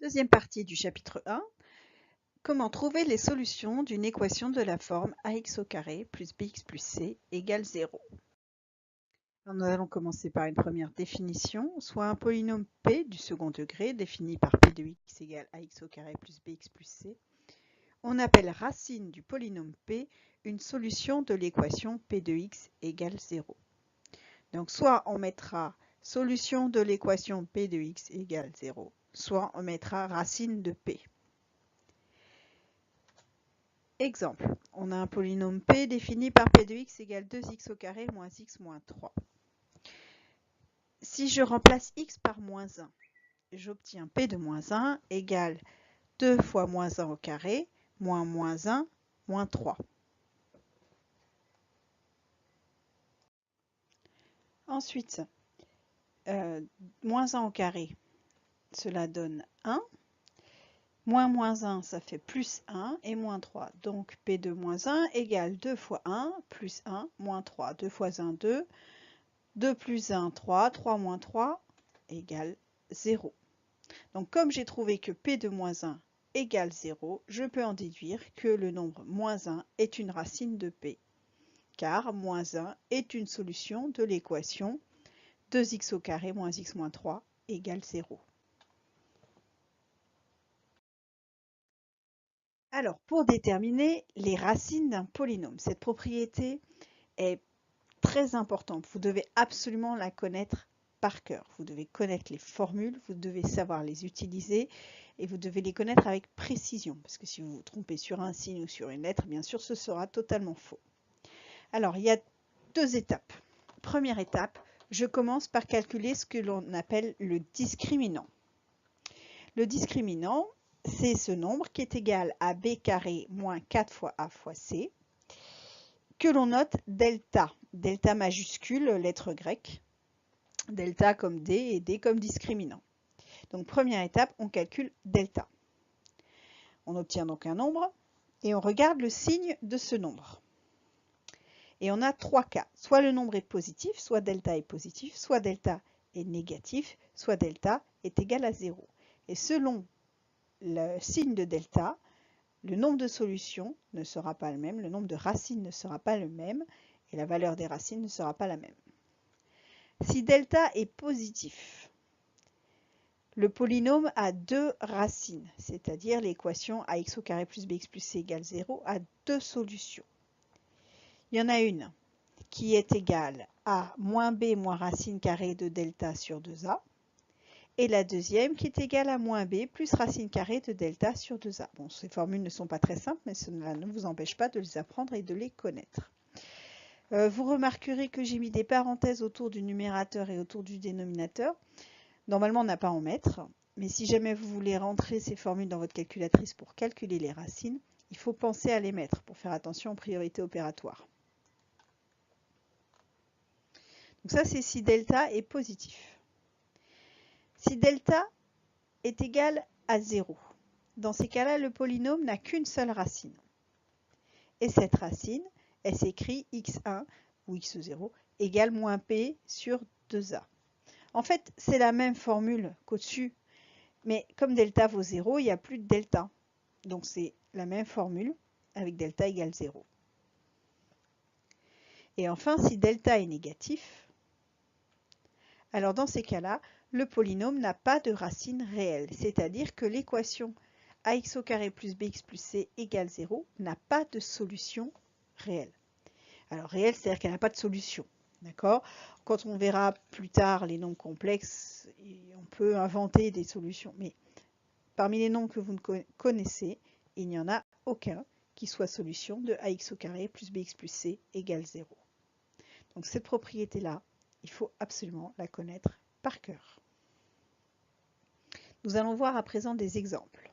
Deuxième partie du chapitre 1. Comment trouver les solutions d'une équation de la forme ax au carré plus bx plus c égale 0. Alors nous allons commencer par une première définition, soit un polynôme p du second degré défini par p de x égale ax au carré plus bx plus c. On appelle racine du polynôme p une solution de l'équation p de x égale 0. Donc soit on mettra solution de l'équation p de x égale 0, soit on mettra racine de p. Exemple, on a un polynôme p défini par p de x égale 2x au carré moins x moins 3. Si je remplace x par moins 1, j'obtiens p de moins 1 égale 2 fois moins 1 au carré moins moins 1 moins 3. Ensuite, moins 1 au carré, cela donne 1. Moins moins 1, ça fait plus 1 et moins 3. Donc p de moins 1 égale 2 fois 1 plus 1 moins 3. 2 fois 1, 2. 2 plus 1, 3. 3 moins 3 égale 0. Donc comme j'ai trouvé que p de moins 1 égale 0, je peux en déduire que le nombre moins 1 est une racine de p, car moins 1 est une solution de l'équation 2x au carré moins x moins 3 égale 0. Alors, pour déterminer les racines d'un polynôme, cette propriété est très importante. Vous devez absolument la connaître par cœur. Vous devez connaître les formules, vous devez savoir les utiliser et vous devez les connaître avec précision. Parce que si vous vous trompez sur un signe ou sur une lettre, bien sûr, ce sera totalement faux. Alors, il y a deux étapes. Première étape, je commence par calculer ce que l'on appelle le discriminant. Le discriminant, c'est ce nombre qui est égal à b carré moins 4 fois a fois c, que l'on note delta. Delta majuscule, lettre grecque. Delta comme d et d comme discriminant. Donc première étape, on calcule delta. On obtient donc un nombre et on regarde le signe de ce nombre. Et on a trois cas. Soit le nombre est positif, soit delta est positif, soit delta est négatif, soit delta est égal à 0. Et selon le signe de delta, le nombre de solutions ne sera pas le même, le nombre de racines ne sera pas le même et la valeur des racines ne sera pas la même. Si delta est positif, le polynôme a deux racines, c'est-à-dire l'équation ax au carré plus bx plus c égale 0 a deux solutions. Il y en a une qui est égale à moins b moins racine carrée de delta sur 2a, et la deuxième qui est égale à moins b plus racine carrée de delta sur 2a. Bon, ces formules ne sont pas très simples, mais cela ne vous empêche pas de les apprendre et de les connaître. Vous remarquerez que j'ai mis des parenthèses autour du numérateur et autour du dénominateur. Normalement, on n'a pas à en mettre, mais si jamais vous voulez rentrer ces formules dans votre calculatrice pour calculer les racines, il faut penser à les mettre pour faire attention aux priorités opératoires. Donc ça, c'est si delta est positif. Si delta est égal à 0, dans ces cas-là, le polynôme n'a qu'une seule racine. Et cette racine, elle s'écrit x1 ou x0 égale moins p sur 2a. En fait, c'est la même formule qu'au-dessus, mais comme delta vaut 0, il n'y a plus de delta. Donc c'est la même formule avec delta égale 0. Et enfin, si delta est négatif, alors dans ces cas-là, le polynôme n'a pas de racine réelle, c'est-à-dire que l'équation ax au carré plus bx plus c égale 0 n'a pas de solution réelle. Alors réelle, c'est-à-dire qu'elle n'a pas de solution. D'accord ? Quand on verra plus tard les nombres complexes, on peut inventer des solutions. Mais parmi les nombres que vous connaissez, il n'y en a aucun qui soit solution de ax au carré plus bx plus c égale 0. Donc cette propriété-là, il faut absolument la connaître par cœur. Nous allons voir à présent des exemples.